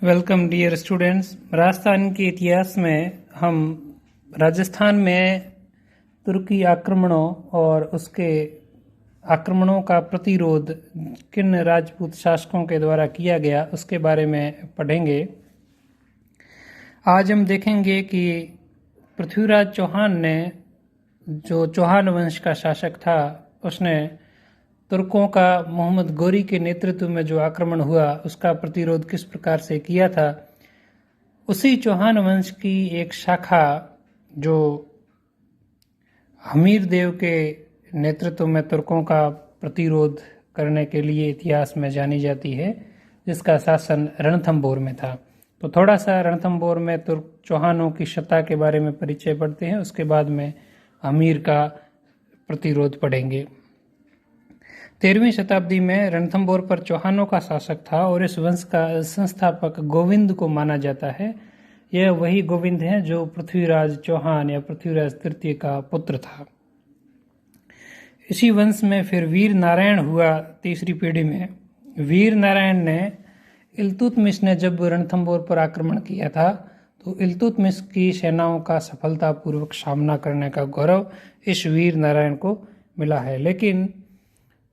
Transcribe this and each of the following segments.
Welcome dear students. Rajasthan के इतिहास में हम राजस्थान में तुर्की आक्रमणों और उसके आक्रमणों का प्रतिरोध किन राजपूत शासकों के द्वारा किया गया उसके बारे में पढ़ेंगे। आज हम देखेंगे कि पृथ्वीराज चौहान ने, जो चौहान वंश का शासक था, उसने तुर्कों का मोहम्मद गोरी के नेतृत्व में जो आक्रमण हुआ उसका प्रतिरोध किस प्रकार से किया था। उसी चौहान वंश की एक शाखा जो हमीर देव के नेतृत्व में तुर्कों का प्रतिरोध करने के लिए इतिहास में जानी जाती है, जिसका शासन रणथंभौर में था। तो थोड़ा सा रणथंभौर में तुर्क चौहानों की सत्ता के बारे में परिचय पढ़ते हैं, उसके बाद में हमीर का प्रतिरोध पढ़ेंगे। 13वीं शताब्दी में रणथंभौर पर चौहानों का शासक था और इस वंश का संस्थापक गोविंद को माना जाता है। यह वही गोविंद है जो पृथ्वीराज चौहान या पृथ्वीराज तृतीय का पुत्र था। इसी वंश में फिर वीर नारायण हुआ। तीसरी पीढ़ी में वीर नारायण ने इल्तुतमिश ने जब रणथंभौर पर आक्रमण किया था तो इल्तुतमिश की सेनाओं का सफलतापूर्वक सामना करने का गौरव इस वीर नारायण को मिला है। लेकिन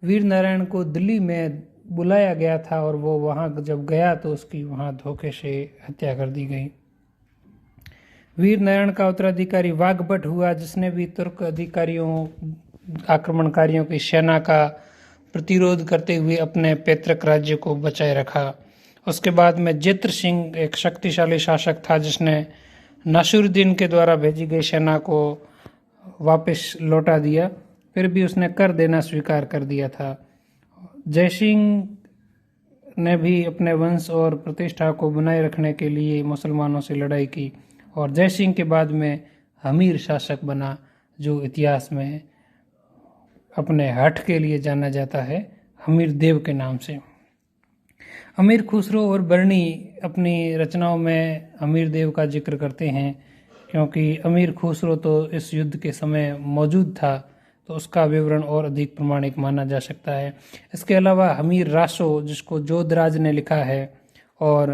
वीर नारायण को दिल्ली में बुलाया गया था और वो वहाँ जब गया तो उसकी वहाँ धोखे से हत्या कर दी गई। वीर नारायण का उत्तराधिकारी वाघभट हुआ, जिसने भी तुर्क अधिकारियों आक्रमणकारियों की सेना का प्रतिरोध करते हुए अपने पैतृक राज्य को बचाए रखा। उसके बाद में जेत्र सिंह एक शक्तिशाली शासक था, जिसने नासिरुद्दीन के द्वारा भेजी गई सेना को वापस लौटा दिया, फिर भी उसने कर देना स्वीकार कर दिया था। जयसिंह ने भी अपने वंश और प्रतिष्ठा को बनाए रखने के लिए मुसलमानों से लड़ाई की और जयसिंह के बाद में हमीर शासक बना, जो इतिहास में अपने हठ के लिए जाना जाता है, हमीर देव के नाम से। अमीर खुसरो और बर्नी अपनी रचनाओं में हमीर देव का जिक्र करते हैं, क्योंकि अमीर खुसरो तो इस युद्ध के समय मौजूद था, तो उसका विवरण और अधिक प्रमाणिक माना जा सकता है। इसके अलावा हमीर रासो, जिसको जोधराज ने लिखा है, और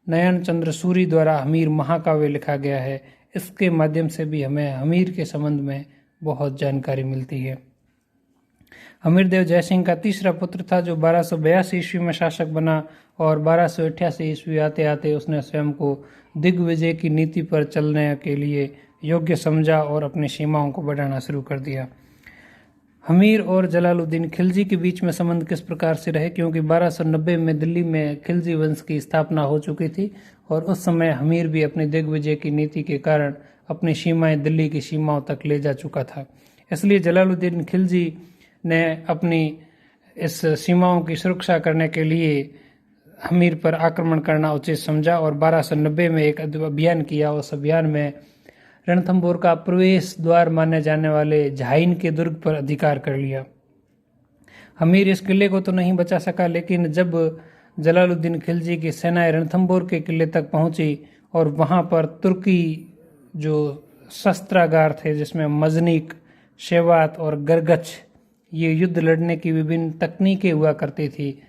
नयन चंद्र सूरी द्वारा हमीर महाकाव्य लिखा गया है, इसके माध्यम से भी हमें हमीर के संबंध में बहुत जानकारी मिलती है। हमीर देव जयसिंह का तीसरा पुत्र था, जो 1282 ईस्वी में शासक बना और 1288 ईस्वी आते आते उसने स्वयं को दिग्विजय की नीति पर चलने के लिए योग्य समझा और अपनी सीमाओं को बढ़ाना शुरू कर दिया। हमीर और जलालुद्दीन खिलजी के बीच में संबंध किस प्रकार से रहे, क्योंकि 1290 में दिल्ली में खिलजी वंश की स्थापना हो चुकी थी और उस समय हमीर भी अपनी दिग्विजय की नीति के कारण अपनी सीमाएं दिल्ली की सीमाओं तक ले जा चुका था। इसलिए जलालुद्दीन खिलजी ने अपनी इस सीमाओं की सुरक्षा करने के लिए हमीर पर आक्रमण करना उचित समझा और 1290 में एक अभियान किया। उस अभियान में रणथंभौर का प्रवेश द्वार माने जाने वाले झाइन के दुर्ग पर अधिकार कर लिया। हमीर इस किले को तो नहीं बचा सका, लेकिन जब जलालुद्दीन खिलजी की सेनाएं रणथंभौर के किले तक पहुंची और वहां पर तुर्की जो शस्त्रागार थे, जिसमें मजनीक, शेवात और गरगच, ये युद्ध लड़ने की विभिन्न तकनीकें हुआ करती थी,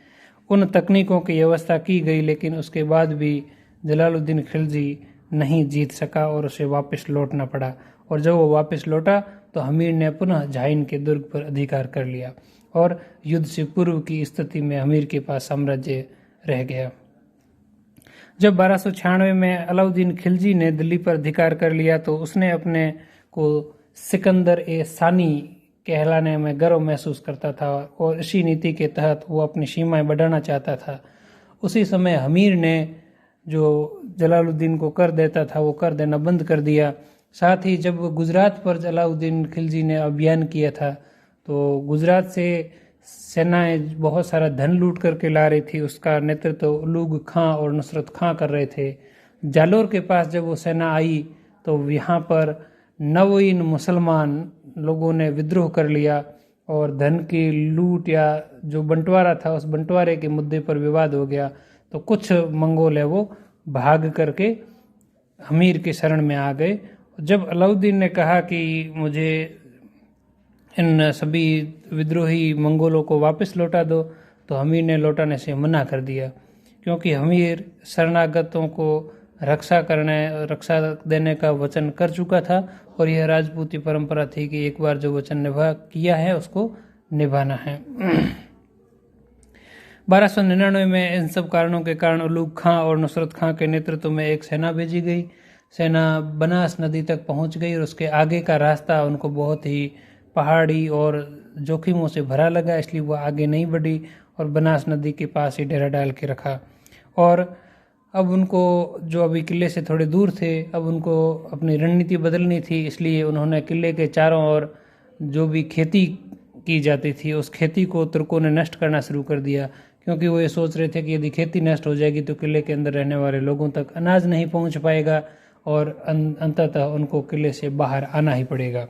उन तकनीकों की व्यवस्था की गई, लेकिन उसके बाद भी जलालुद्दीन खिलजी नहीं जीत सका और उसे वापस लौटना पड़ा। और जब वो वापस लौटा तो हमीर ने पुनः झाइन के दुर्ग पर अधिकार कर लिया और युद्ध से पूर्व की स्थिति में हमीर के पास साम्राज्य रह गया। जब 1296 में अलाउद्दीन खिलजी ने दिल्ली पर अधिकार कर लिया तो उसने अपने को सिकंदर ए सानी कहलाने में गर्व महसूस करता था और इसी नीति के तहत वो अपनी सीमाएं बढ़ाना चाहता था। उसी समय हमीर ने जो जलालुद्दीन को कर देता था वो कर देना बंद कर दिया। साथ ही जब गुजरात पर अलाउद्दीन खिलजी ने अभियान किया था तो गुजरात से सेनाएं बहुत सारा धन लूट करके ला रही थी। उसका नेतृत्व उलूग खां और नुसरत खां कर रहे थे। जालोर के पास जब वो सेना आई तो यहाँ पर नवीन मुसलमान लोगों ने विद्रोह कर लिया और धन की लूट या जो बंटवारा था उस बंटवारे के मुद्दे पर विवाद हो गया। तो कुछ मंगोल है वो भाग करके हमीर के शरण में आ गए। जब अलाउद्दीन ने कहा कि मुझे इन सभी विद्रोही मंगोलों को वापस लौटा दो, तो हमीर ने लौटाने से मना कर दिया, क्योंकि हमीर शरणागतों को रक्षा देने का वचन कर चुका था और यह राजपूती परंपरा थी कि एक बार जो वचन निभा किया है उसको निभाना है। 1299 में इन सब कारणों के कारण उलूग खां और नुसरत खां के नेतृत्व में एक सेना भेजी गई। सेना बनास नदी तक पहुंच गई और उसके आगे का रास्ता उनको बहुत ही पहाड़ी और जोखिमों से भरा लगा, इसलिए वो आगे नहीं बढ़ी और बनास नदी के पास ही डेरा डाल के रखा। और अब उनको जो अभी किले से थोड़े दूर थे, अब उनको अपनी रणनीति बदलनी थी, इसलिए उन्होंने किले के चारों ओर जो भी खेती की जाती थी उस खेती को तुर्कों ने नष्ट करना शुरू कर दिया, क्योंकि वो ये सोच रहे थे कि यदि खेती नष्ट हो जाएगी तो किले के अंदर रहने वाले लोगों तक अनाज नहीं पहुंच पाएगा और अंततः उनको किले से बाहर आना ही पड़ेगा।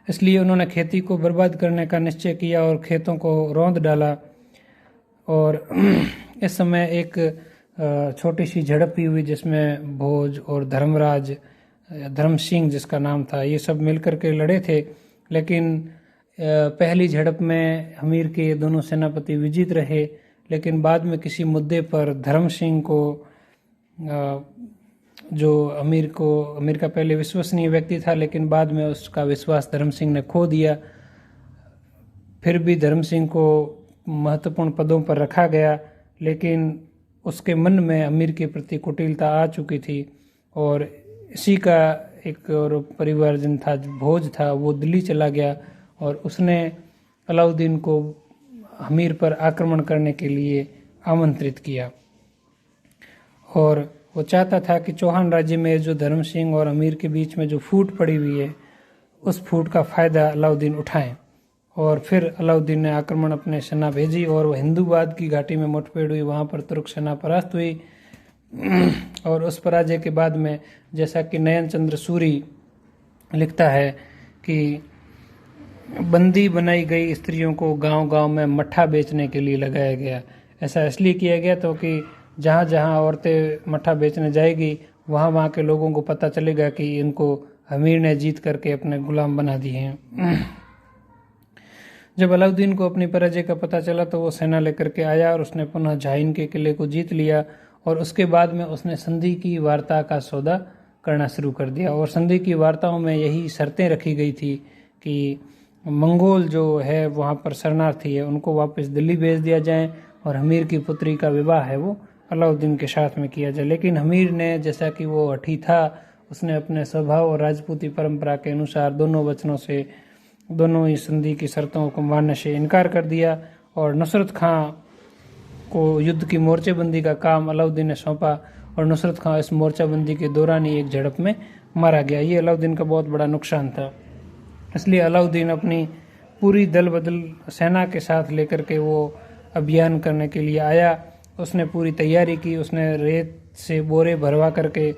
इसलिए उन्होंने खेती को बर्बाद करने का निश्चय किया और खेतों को रौंद डाला। और इस समय एक छोटी सी झड़प भी हुई जिसमें भोज और धर्म सिंह जिसका नाम था, ये सब मिलकर के लड़े थे। लेकिन पहली झड़प में हमीर के दोनों सेनापति विजित रहे, लेकिन बाद में किसी मुद्दे पर धर्म सिंह को, जो अमीर का पहले विश्वसनीय व्यक्ति था, लेकिन बाद में उसका विश्वास धर्म सिंह ने खो दिया। फिर भी धर्म सिंह को महत्वपूर्ण पदों पर रखा गया, लेकिन उसके मन में अमीर के प्रति कुटिलता आ चुकी थी। और इसी का एक और परिवारजन था, भोज था, वो दिल्ली चला गया और उसने अलाउद्दीन को अमीर पर आक्रमण करने के लिए आमंत्रित किया। और वो चाहता था कि चौहान राज्य में जो धर्म सिंह और अमीर के बीच में जो फूट पड़ी हुई है उस फूट का फ़ायदा अलाउद्दीन उठाएं। और फिर अलाउद्दीन ने आक्रमण अपने सेना भेजी और वह हिंदूबाद की घाटी में मुठभेड़ हुई, वहाँ पर तुर्क सेना परास्त हुई। और उस पराजय के बाद में, जैसा कि नयन चंद्र सूरी लिखता है कि बंदी बनाई गई स्त्रियों को गांव-गांव में मट्ठा बेचने के लिए लगाया गया। ऐसा इसलिए किया गया तो कि जहाँ जहाँ औरतें मट्ठा बेचने जाएगी वहाँ के लोगों को पता चलेगा कि इनको अमीर ने जीत करके अपने गुलाम बना दिए हैं। जब अलाउद्दीन को अपनी पराजय का पता चला तो वो सेना लेकर के आया और उसने पुनः झाइन के किले को जीत लिया। और उसके बाद में उसने संधि की वार्ता का सौदा करना शुरू कर दिया। और संधि की वार्ताओं में यही शर्तें रखी गई थी कि मंगोल जो है वहाँ पर शरणार्थी है उनको वापस दिल्ली भेज दिया जाए और हमीर की पुत्री का विवाह है वो अलाउद्दीन के साथ में किया जाए। लेकिन हमीर ने, जैसा कि वो हठी था, उसने अपने स्वभाव और राजपूती परंपरा के अनुसार दोनों ही संधि की शर्तों को मानने से इनकार कर दिया। और नुसरत खां को युद्ध की मोर्चेबंदी का काम अलाउद्दीन ने सौंपा और नुसरत खां इस मोर्चाबंदी के दौरान ही एक झड़प में मारा गया। ये अलाउद्दीन का बहुत बड़ा नुकसान था। इसलिए अलाउद्दीन अपनी पूरी दल बदल सेना के साथ लेकर के वो अभियान करने के लिए आया। उसने पूरी तैयारी की, उसने रेत से बोरे भरवा करके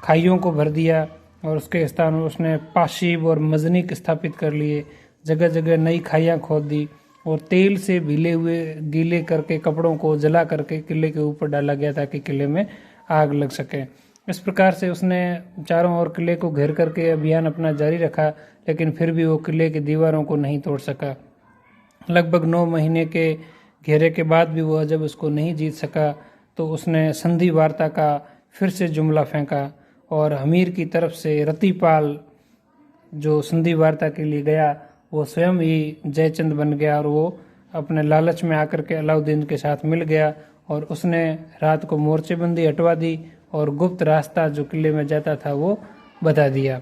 खाइयों को भर दिया और उसके स्थान में उसने पाशीब और मजनिक स्थापित कर लिए। जगह जगह नई खाइयाँ खोद दी और तेल से गीले करके कपड़ों को जला करके किले के ऊपर डाला गया ताकि किले में आग लग सके। इस प्रकार से उसने चारों ओर किले को घेर करके अभियान अपना जारी रखा, लेकिन फिर भी वो किले की दीवारों को नहीं तोड़ सका। लगभग 9 महीने के घेरे के बाद भी वह जब उसको नहीं जीत सका तो उसने संधि वार्ता का फिर से जुमला फेंका और हमीर की तरफ से रतिपाल जो संधि वार्ता के लिए गया वो स्वयं ही जयचंद बन गया और वो अपने लालच में आकर के अलाउद्दीन के साथ मिल गया और उसने रात को मोर्चेबंदी हटवा दी और गुप्त रास्ता जो किले में जाता था वो बता दिया।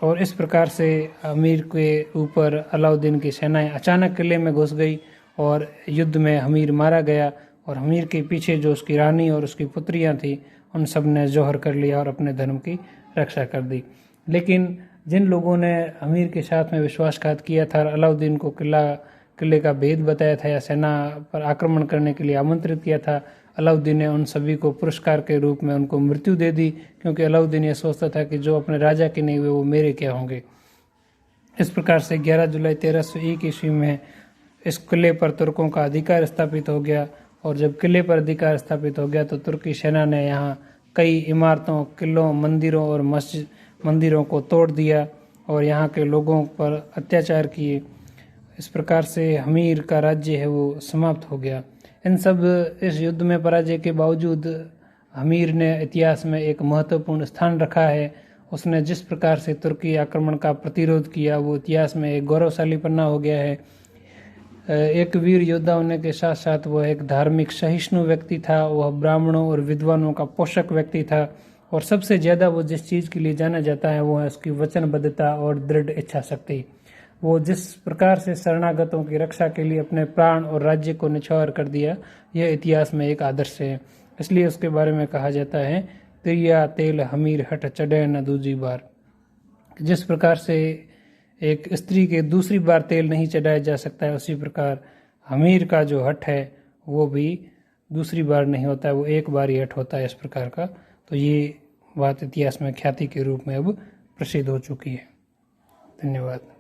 और इस प्रकार से अमीर के ऊपर अलाउद्दीन की सेनाएं अचानक किले में घुस गई और युद्ध में हमीर मारा गया और हमीर के पीछे जो उसकी रानी और उसकी पुत्रियां थी उन सब ने जौहर कर लिया और अपने धर्म की रक्षा कर दी। लेकिन जिन लोगों ने अमीर के साथ में विश्वासघात किया था और अलाउद्दीन को किले का भेद बताया था या सेना पर आक्रमण करने के लिए आमंत्रित किया था, अलाउद्दीन ने उन सभी को पुरस्कार के रूप में उनको मृत्यु दे दी, क्योंकि अलाउद्दीन ये सोचता था कि जो अपने राजा के नहीं हुए वो मेरे क्या होंगे। इस प्रकार से 11 जुलाई 1301 ईस्वी में इस किले पर तुर्कों का अधिकार स्थापित हो गया। और जब किले पर अधिकार स्थापित हो गया तो तुर्की सेना ने यहाँ कई इमारतों, किलों, मंदिरों और मंदिरों को तोड़ दिया और यहाँ के लोगों पर अत्याचार किए। इस प्रकार से हमीर का राज्य है वो समाप्त हो गया। इन सब इस युद्ध में पराजय के बावजूद हमीर ने इतिहास में एक महत्वपूर्ण स्थान रखा है। उसने जिस प्रकार से तुर्की आक्रमण का प्रतिरोध किया वो इतिहास में एक गौरवशाली पन्ना हो गया है। एक वीर योद्धा होने के साथ साथ वह एक धार्मिक सहिष्णु व्यक्ति था। वह ब्राह्मणों और विद्वानों का पोषक व्यक्ति था और सबसे ज़्यादा वो जिस चीज़ के लिए जाना जाता है वो है उसकी वचनबद्धता और दृढ़ इच्छा शक्ति। वो जिस प्रकार से शरणागतों की रक्षा के लिए अपने प्राण और राज्य को निछावर कर दिया, यह इतिहास में एक आदर्श है। इसलिए उसके बारे में कहा जाता है तिरिया तेल हमीर हट चढ़े न दूजी बार। जिस प्रकार से एक स्त्री के दूसरी बार तेल नहीं चढ़ाया जा सकता है, उसी प्रकार हमीर का जो हट है वो भी दूसरी बार नहीं होता है, वो एक बार ही हट होता है इस प्रकार का। तो ये बात इतिहास में ख्याति के रूप में अब प्रसिद्ध हो चुकी है। धन्यवाद।